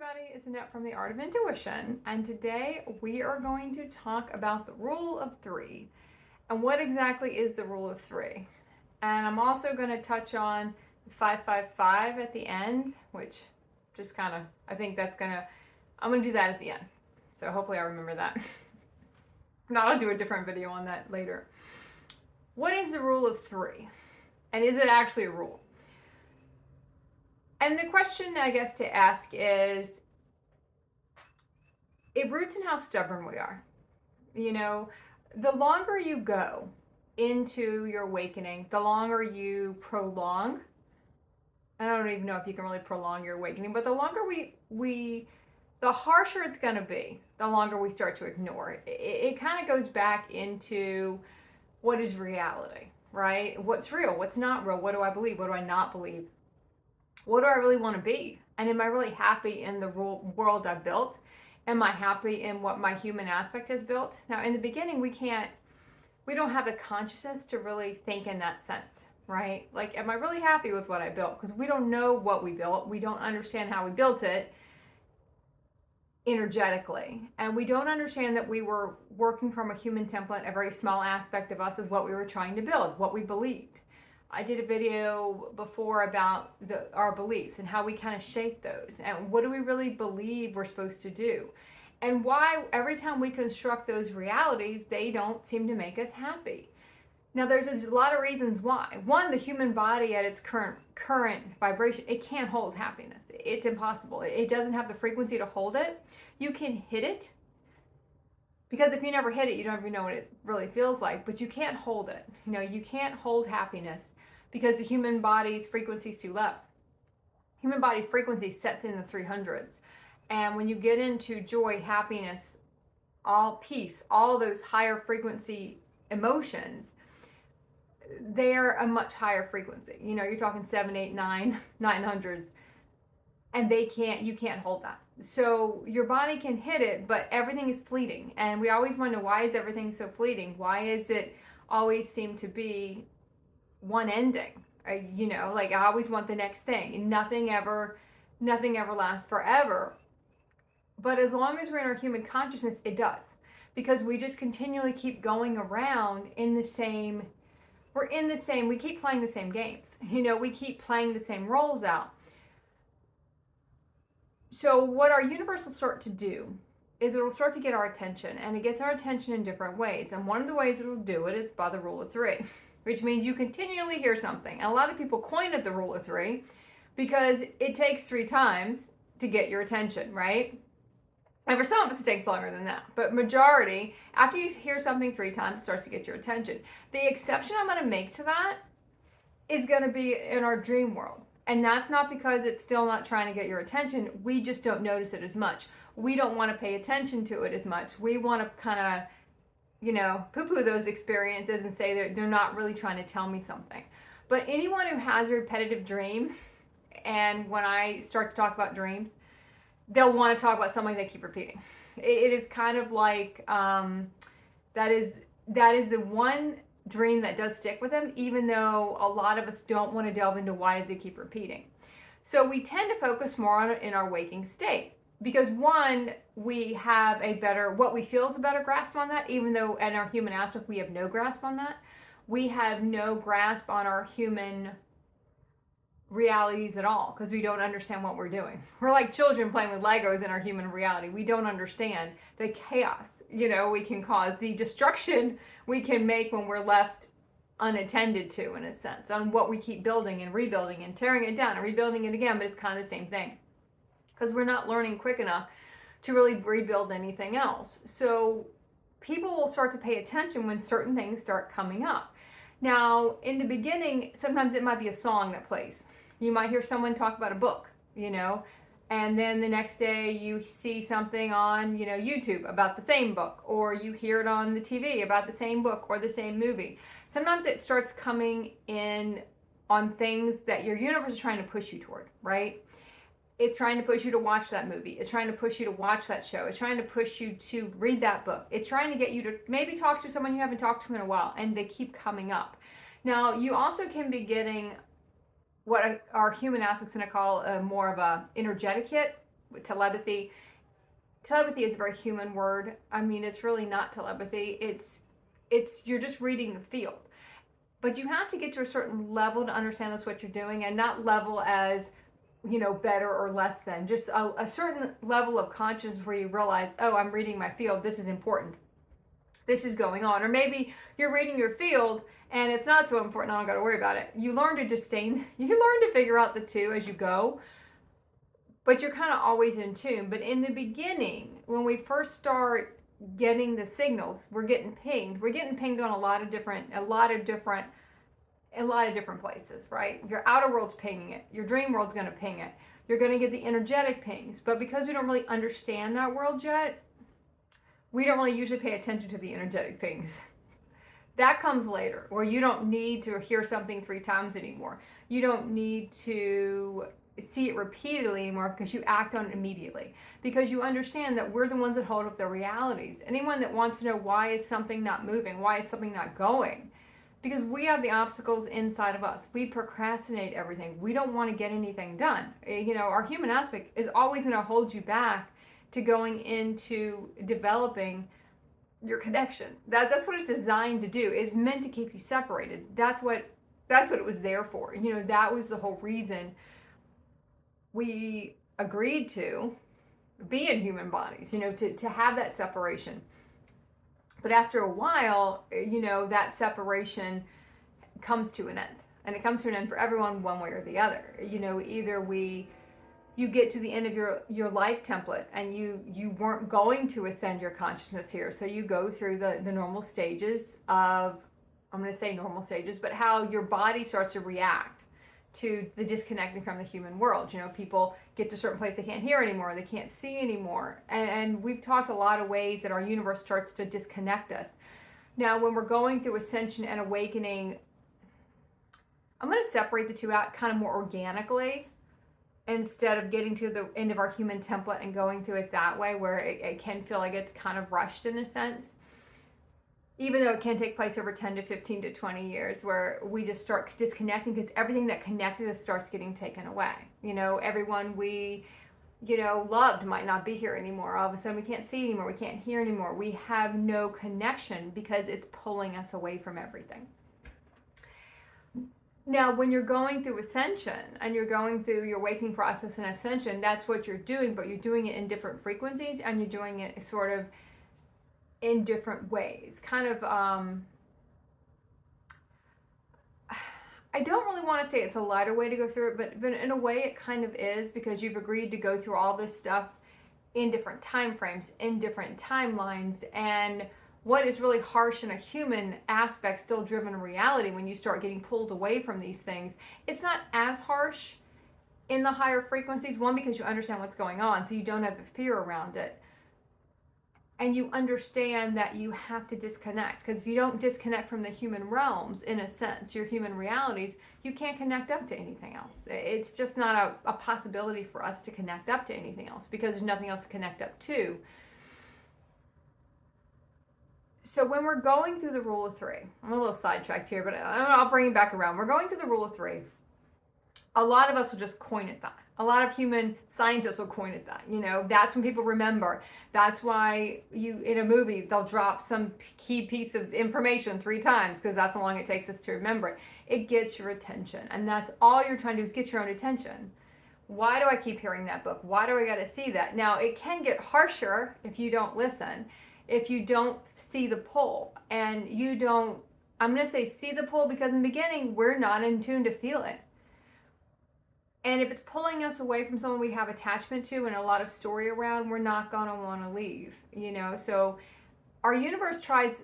everybody, it's Annette from The Art of Intuition, and today we are going to talk about the rule of three and what exactly is the rule of three. And I'm also going to touch on 555 at the end, which just kind of, I think I'm going to do that at the end. So hopefully I remember that. If not, I'll do a different video on that later. What is the rule of three? And is it actually a rule? And the question, I guess, to ask is, it roots in how stubborn we are. You know, the longer you go into your awakening, the longer you prolong. I don't even know if you can really prolong your awakening, but the longer the harsher it's going to be, the longer we start to ignore it. It kind of goes back into what is reality, right? What's real? What's not real? What do I believe? What do I not believe? What do I really want to be? And am I really happy in the world I've built? Am I happy in what my human aspect has built? Now, in the beginning, we don't have the consciousness to really think in that sense, right? Like, am I really happy with what I built? Because we don't know what we built. We don't understand how we built it energetically. And we don't understand that we were working from a human template. A very small aspect of us is what we were trying to build, what we believed. I did a video before about our beliefs and how we kind of shape those and what do we really believe we're supposed to do, and why every time we construct those realities, they don't seem to make us happy. Now, there's a lot of reasons why. One, the human body at its current vibration, it can't hold happiness. It's impossible. It doesn't have the frequency to hold it. You can hit it, because if you never hit it, you don't even know what it really feels like, but you can't hold it. You know, you can't hold happiness because the human body's frequency is too low. Human body frequency sets in the 300s. And when you get into joy, happiness, all peace, all those higher frequency emotions, they're a much higher frequency. You know, you're talking 7, 8, 9, 900s. And you can't hold that. So your body can hit it, but everything is fleeting. And we always wonder, why is everything so fleeting? Why is it always seem to be one ending? You know, like I always want the next thing, and nothing ever lasts forever. But as long as we're in our human consciousness, it does, because we just continually keep going around we keep playing the same games. You know, we keep playing the same roles out. So what our universe will start to do is it'll start to get our attention, and it gets our attention in different ways. And one of the ways it'll do it is by the rule of three, which means you continually hear something. And a lot of people coin it the rule of three because it takes 3 times to get your attention, right? And for some of us, it takes longer than that. But majority, after you hear something 3 times, it starts to get your attention. The exception I'm going to make to that is going to be in our dream world. And that's not because it's still not trying to get your attention. We just don't notice it as much. We don't want to pay attention to it as much. We want to kind of, you know, poo-poo those experiences and say they're not really trying to tell me something. But anyone who has a repetitive dream, and when I start to talk about dreams, they'll want to talk about something they keep repeating. It is kind of like, that is the one dream that does stick with them, even though a lot of us don't want to delve into why does it keep repeating. So we tend to focus more on it in our waking state, because one, we have what we feel is a better grasp on that, even though in our human aspect we have no grasp on that. We have no grasp on our human realities at all, because we don't understand what we're doing. We're like children playing with Legos in our human reality. We don't understand the chaos, you know, we can cause, the destruction we can make when we're left unattended to, in a sense, on what we keep building and rebuilding and tearing it down and rebuilding it again. But it's kind of the same thing, because we're not learning quick enough to really rebuild anything else. So people will start to pay attention when certain things start coming up. Now, in the beginning, sometimes it might be a song that plays. You might hear someone talk about a book, you know, and then the next day you see something on, you know, YouTube about the same book, or you hear it on the TV about the same book or the same movie. Sometimes it starts coming in on things that your universe is trying to push you toward, right? It's trying to push you to watch that movie. It's trying to push you to watch that show. It's trying to push you to read that book. It's trying to get you to maybe talk to someone you haven't talked to in a while, and they keep coming up. Now, you also can be getting what our human aspect's going to call more of a energetic hit. telepathy. Telepathy is a very human word. I mean, it's really not telepathy. It's you're just reading the field. But you have to get to a certain level to understand that's what you're doing, and not level as, better or less than. Just a certain level of consciousness where you realize, oh, I'm reading my field. This is important. This is going on. Or maybe you're reading your field and it's not so important. I don't got to worry about it. You learn to disdain. You learn to figure out the two as you go. But you're kind of always in tune. But in the beginning, when we first start getting the signals, we're getting pinged. We're getting pinged on a lot of different places, right? Your outer world's pinging it. Your dream world's going to ping it. You're going to get the energetic pings. But because we don't really understand that world yet, we don't really usually pay attention to the energetic pings. That comes later, where you don't need to hear something 3 times anymore. You don't need to see it repeatedly anymore because you act on it immediately. Because you understand that we're the ones that hold up the realities. Anyone that wants to know why is something not moving, why is something not going, because we have the obstacles inside of us. We procrastinate everything. We don't want to get anything done. Our human aspect is always going to hold you back to going into developing your connection. That's what it's designed to do. It's meant to keep you separated. That's what it was there for. That was the whole reason we agreed to be in human bodies, to have that separation. But after a while, that separation comes to an end. And it comes to an end for everyone one way or the other. Either you get to the end of your life template and you weren't going to ascend your consciousness here. So you go through the normal stages of, I'm going to say normal stages, but how your body starts to react to the disconnecting from the human world. People get to a certain place they can't hear anymore, they can't see anymore. And we've talked a lot of ways that our universe starts to disconnect us. Now, when we're going through ascension and awakening, I'm going to separate the two out kind of more organically, instead of getting to the end of our human template and going through it that way, where it can feel like it's kind of rushed in a sense, even though it can take place over 10 to 15 to 20 years, where we just start disconnecting because everything that connected us starts getting taken away. Everyone we loved might not be here anymore. All of a sudden we can't see anymore, we can't hear anymore. We have no connection because it's pulling us away from everything. Now, when you're going through ascension and you're going through your waking process and ascension, that's what you're doing, but you're doing it in different frequencies and you're doing it sort of in different ways. Kind of, I don't really want to say it's a lighter way to go through it, but in a way it kind of is, because you've agreed to go through all this stuff in different time frames, in different timelines, and what is really harsh in a human aspect, still driven reality, when you start getting pulled away from these things, it's not as harsh in the higher frequencies. One, because you understand what's going on, so you don't have the fear around it. And you understand that you have to disconnect, because if you don't disconnect from the human realms, in a sense, your human realities, you can't connect up to anything else. It's just not a possibility for us to connect up to anything else, because there's nothing else to connect up to. So when we're going through the rule of 3, I'm a little sidetracked here, but I'll bring it back around. We're going through the rule of 3. A lot of us will just coin it that. A lot of human scientists will coin it that. That's when people remember. That's why in a movie, they'll drop some key piece of information 3 times, because that's how long it takes us to remember it. It gets your attention. And that's all you're trying to do, is get your own attention. Why do I keep hearing that book? Why do I got to see that? Now, it can get harsher if you don't listen. If you don't see the pull, and you don't, I'm going to say see the pull, because in the beginning, we're not in tune to feel it. And if it's pulling us away from someone we have attachment to and a lot of story around, we're not going to want to leave, So our universe tries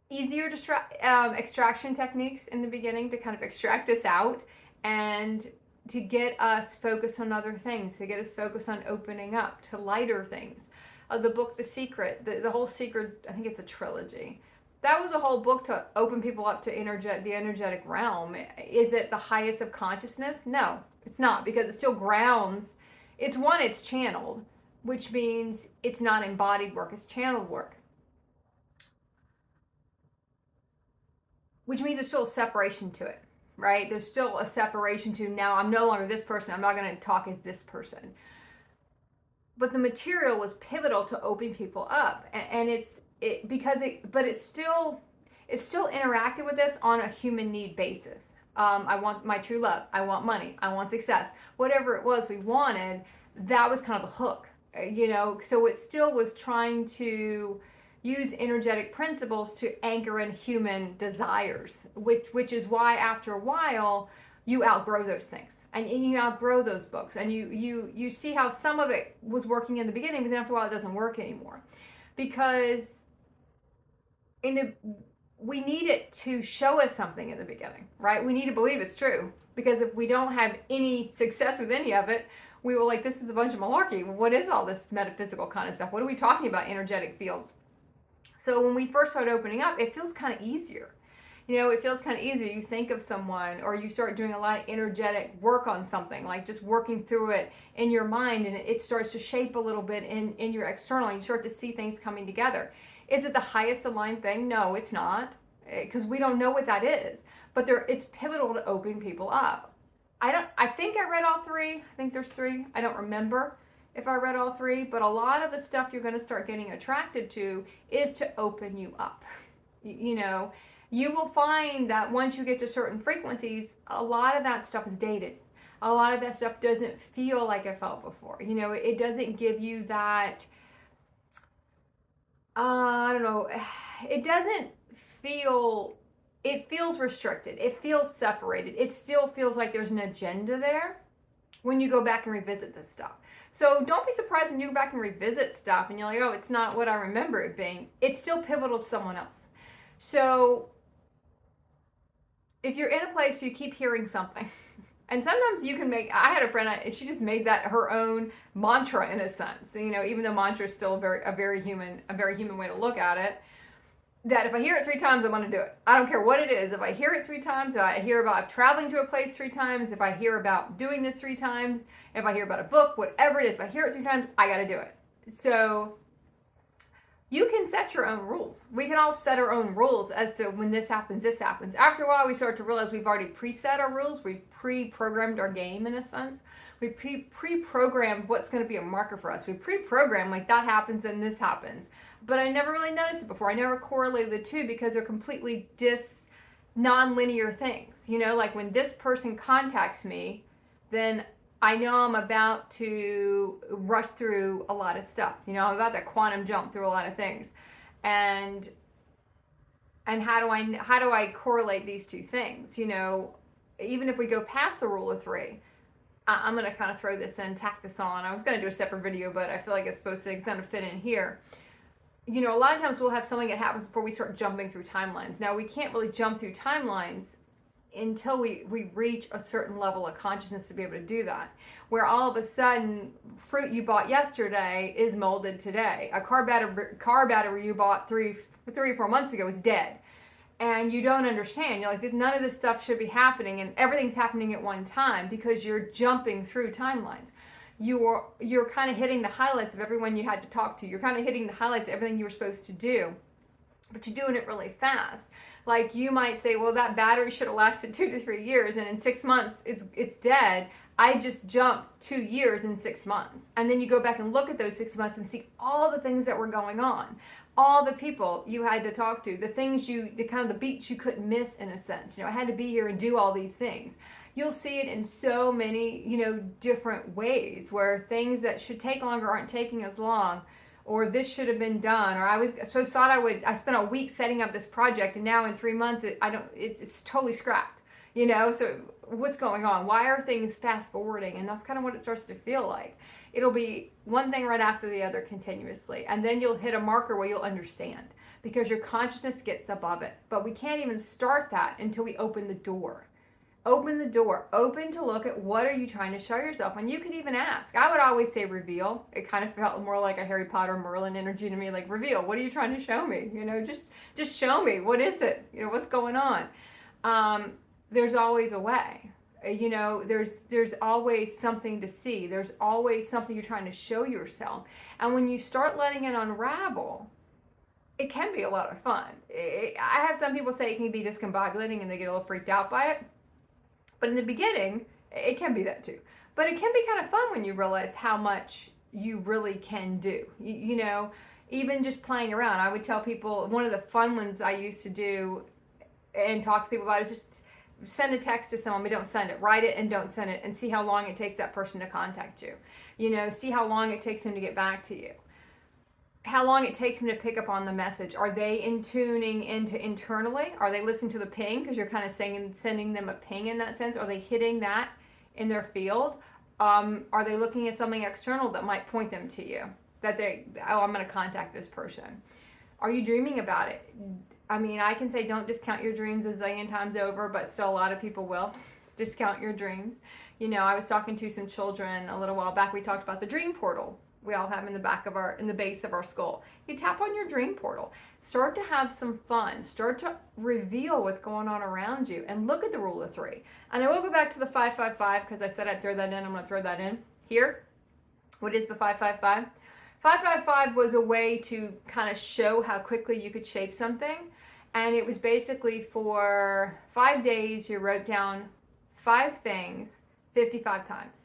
easier extraction techniques in the beginning to kind of extract us out and to get us focused on other things, to get us focused on opening up to lighter things. The book, The Secret, the whole Secret, I think it's a trilogy. That was a whole book to open people up to the energetic realm. Is it the highest of consciousness? No, it's not, because it still grounds. It's channeled, which means it's not embodied work, it's channeled work. Which means there's still a separation to it, right? There's still a separation to, now I'm no longer this person, I'm not going to talk as this person. but the material was pivotal to open people up, and it's still interacted with us on a human need basis. I want my true love, I want money, I want success, whatever it was we wanted. That was kind of the hook, so it still was trying to use energetic principles to anchor in human desires, which is why after a while you outgrow those things, and you outgrow those books, and you see how some of it was working in the beginning, but then after a while it doesn't work anymore, because we need it to show us something in the beginning, right? We need to believe it's true, because if we don't have any success with any of it, we will like, this is a bunch of malarkey. What is all this metaphysical kind of stuff? What are we talking about, energetic fields? So when we first start opening up, it feels kind of easier. It feels kind of easier. You think of someone, or you start doing a lot of energetic work on something, like just working through it in your mind, and it starts to shape a little bit in your external, and you start to see things coming together. Is it the highest aligned thing? No, it's not, because we don't know what that is. But it's pivotal to opening people up. I think I read all three. I think there's three. I don't remember if I read all three, but a lot of the stuff you're going to start getting attracted to is to open you up. You will find that once you get to certain frequencies, a lot of that stuff is dated. A lot of that stuff doesn't feel like it felt before. It doesn't give you that, I don't know, it doesn't feel, it feels restricted. It feels separated. It still feels like there's an agenda there when you go back and revisit this stuff. So don't be surprised when you go back and revisit stuff and you're like, oh, it's not what I remember it being. It's still pivotal to someone else. So if you're in a place where you keep hearing something, and sometimes you can I had a friend, she just made that her own mantra in a sense. Even though mantra is still a very human way to look at it. That if I hear it 3 times, I want to do it. I don't care what it is. If I hear it 3 times, if I hear about traveling to a place 3 times, if I hear about doing this 3 times, if I hear about a book, whatever it is, if I hear it 3 times, I got to do it. So you can set your own rules. We can all set our own rules as to when this happens, this happens. After a while, we start to realize we've already preset our rules. We pre-programmed our game in a sense. We pre-programmed what's going to be a marker for us. We pre-programmed like that happens and this happens. But I never really noticed it before. I never correlated the two because they're completely non-linear things. Like when this person contacts me, then I know I'm about to rush through a lot of stuff. I'm about to quantum jump through a lot of things. And how do I correlate these two things? Even if we go past the rule of 3, I'm going to kind of throw this in, tack this on. I was going to do a separate video, but I feel like it's going to fit in here. A lot of times we'll have something that happens before we start jumping through timelines. Now, we can't really jump through timelines until we reach a certain level of consciousness to be able to do that. Where all of a sudden, fruit you bought yesterday is molded today. A car battery you bought 3 or 4 months ago is dead. And you don't understand. You're like, none of this stuff should be happening, and everything's happening at one time because you're jumping through timelines. You're kind of hitting the highlights of everyone you had to talk to. You're kind of hitting the highlights of everything you were supposed to do, but you're doing it really fast. Like you might say, well, that battery should have lasted 2 to 3 years, and in 6 months it's dead. I just jumped 2 years in 6 months. And then you go back and look at those 6 months and see all the things that were going on, all the people you had to talk to, the things the kind of the beats you couldn't miss in a sense. I had to be here and do all these things. You'll see it in so many, different ways where things that should take longer aren't taking as long, or this should have been done, or I spent a week setting up this project and now in 3 months it's totally scrapped, so what's going on? Why are things fast forwarding? And that's kind of what it starts to feel like. It'll be one thing right after the other continuously, and then you'll hit a marker where you'll understand because your consciousness gets above it. But we can't even start that until we open the door. Open the door, open to look at what are you trying to show yourself. And you can even ask. I would always say reveal. It kind of felt more like a Harry Potter Merlin energy to me, like reveal. What are you trying to show me? Just show me. What is it? What's going on? There's always a way. There's always something to see. There's always something you're trying to show yourself. And when you start letting it unravel, it can be a lot of fun. I have some people say it can be discombobulating and they get a little freaked out by it. But in the beginning, it can be that too. But it can be kind of fun when you realize how much you really can do. You know, even just playing around. I would tell people, one of the fun ones I used to do and talk to people about is just send a text to someone, but don't send it. Write it and don't send it, and see how long it takes that person to contact you. You know, see how long it takes them to get back to you. How long it takes them to pick up on the message. Are they tuning into internally? Are they listening to the ping? Because you're kind of sending them a ping in that sense. Are they hitting that in their field? Are they looking at something external that might point them to you? That I'm going to contact this person. Are you dreaming about it? I mean, I can say don't discount your dreams a zillion times over, but still a lot of people will discount your dreams. You know, I was talking to some children a little while back. We talked about the dream portal we all have in the base of our skull. You tap on your dream portal. Start to have some fun. Start to reveal what's going on around you, and look at the rule of 3. And I will go back to the 555 because I said I'd throw that in. I'm going to throw that in here. What is the 555? 555 was a way to kind of show how quickly you could shape something. And it was basically for 5 days, you wrote down 5 things 55 times.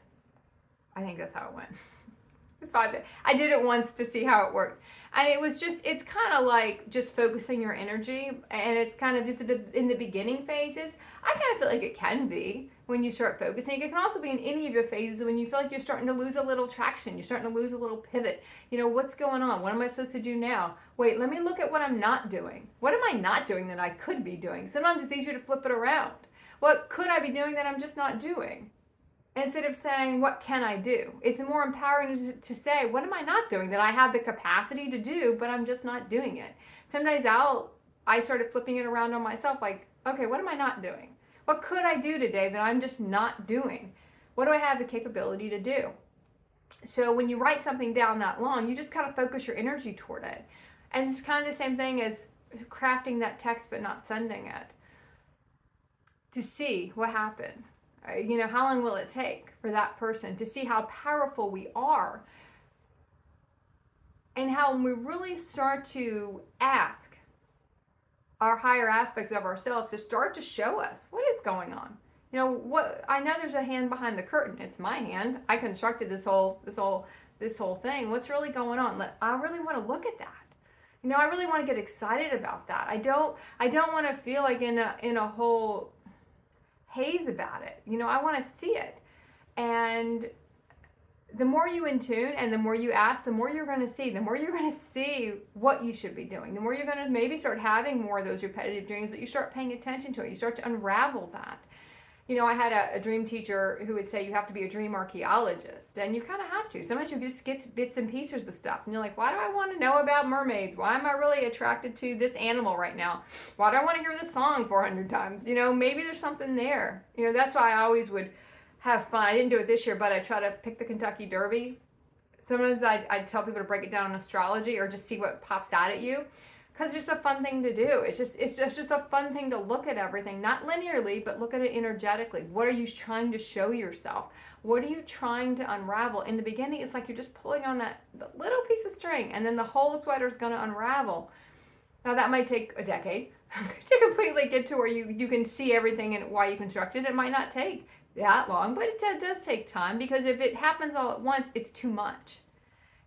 I think that's how it went. It was 5 days. I did it once to see how it worked. And it was just, it's kind of like just focusing your energy. And it's kind of just in the beginning phases. I kind of feel like it can be when you start focusing. It can also be in any of your phases when you feel like you're starting to lose a little traction. You're starting to lose a little pivot. You know, what's going on? What am I supposed to do now? Wait, let me look at what I'm not doing. What am I not doing that I could be doing? Sometimes it's easier to flip it around. What could I be doing that I'm just not doing? Instead of saying, what can I do? It's more empowering to say, what am I not doing that I have the capacity to do, but I'm just not doing it? Sometimes I started flipping it around on myself, like, okay, what am I not doing? What could I do today that I'm just not doing? What do I have the capability to do? So when you write something down that long, you just kind of focus your energy toward it. And it's kind of the same thing as crafting that text but not sending it. To see what happens. You know, how long will it take for that person to see how powerful we are? And how when we really start to ask our higher aspects of ourselves to start to show us what is going on. You know, what I know there's a hand behind the curtain. It's my hand. I constructed this whole thing. What's really going on? I really want to look at that. You know, I really want to get excited about that. I don't want to feel like in a whole haze about it. You know, I want to see it. And the more you in tune and the more you ask, the more you're going to see. The more you're going to see what you should be doing. The more you're going to maybe start having more of those repetitive dreams, but you start paying attention to it. You start to unravel that. You know, I had a dream teacher who would say you have to be a dream archaeologist, and you kind of have to. Sometimes you just get bits and pieces of stuff, and you're like, why do I want to know about mermaids? Why am I really attracted to this animal right now? Why do I want to hear this song 400 times? You know, maybe there's something there. You know, that's why I always would have fun. I didn't do it this year, but I try to pick the Kentucky Derby. Sometimes I tell people to break it down in astrology or just see what pops out at you. Because it's just a fun thing to do. It's just a fun thing to look at everything, not linearly, but look at it energetically. What are you trying to show yourself? What are you trying to unravel? In the beginning, it's like you're just pulling on that little piece of string, and then the whole sweater is going to unravel. Now, that might take a decade to completely get to where you can see everything and why you constructed it. It might not take that long, but it does take time, because if it happens all at once, it's too much.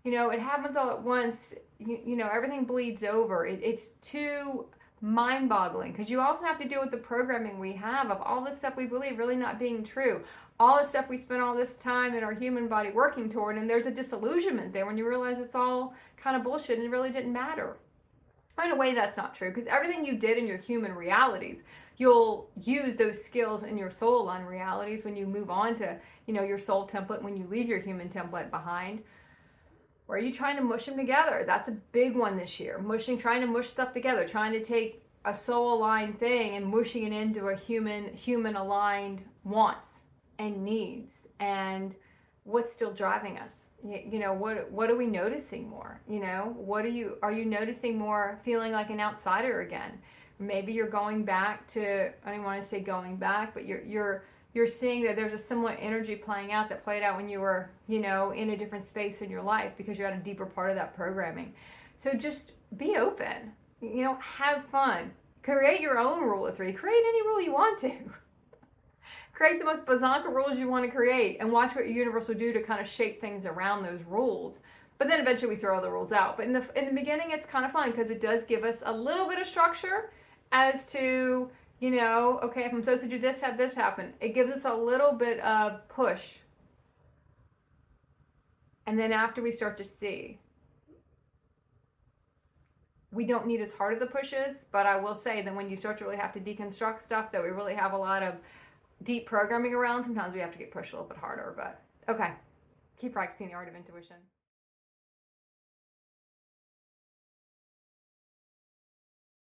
You know, it happens all at once, you know, everything bleeds over. It's too mind-boggling, because you also have to deal with the programming we have of all this stuff we believe really not being true. All the stuff we spent all this time in our human body working toward, and there's a disillusionment there when you realize it's all kind of bullshit and it really didn't matter. In a way, that's not true, because everything you did in your human realities, you'll use those skills in your soul on realities when you move on to, you know, your soul template, when you leave your human template behind. Or are you trying to mush them together? That's a big one this year. Trying to mush stuff together, trying to take a soul-aligned thing and mushing it into a human-aligned wants and needs. And what's still driving us? You know, what are we noticing more? You know, are you noticing more feeling like an outsider again? Maybe you're going back to, I don't want to say going back, but you're seeing that there's a similar energy playing out that played out when you were, you know, in a different space in your life, because you're at a deeper part of that programming. So just be open, you know, have fun, create your own rule of 3, create any rule you want to. create the most bazonka rules you want to create and watch what your universe will do to kind of shape things around those rules. But then eventually we throw all the rules out. But in the beginning, it's kind of fun because it does give us a little bit of structure as to, you know, okay, if I'm supposed to do this, have this happen. It gives us a little bit of push. And then after we start to see, we don't need as hard of the pushes, but I will say that when you start to really have to deconstruct stuff that we really have a lot of deep programming around, sometimes we have to get pushed a little bit harder. But okay, keep practicing the art of intuition.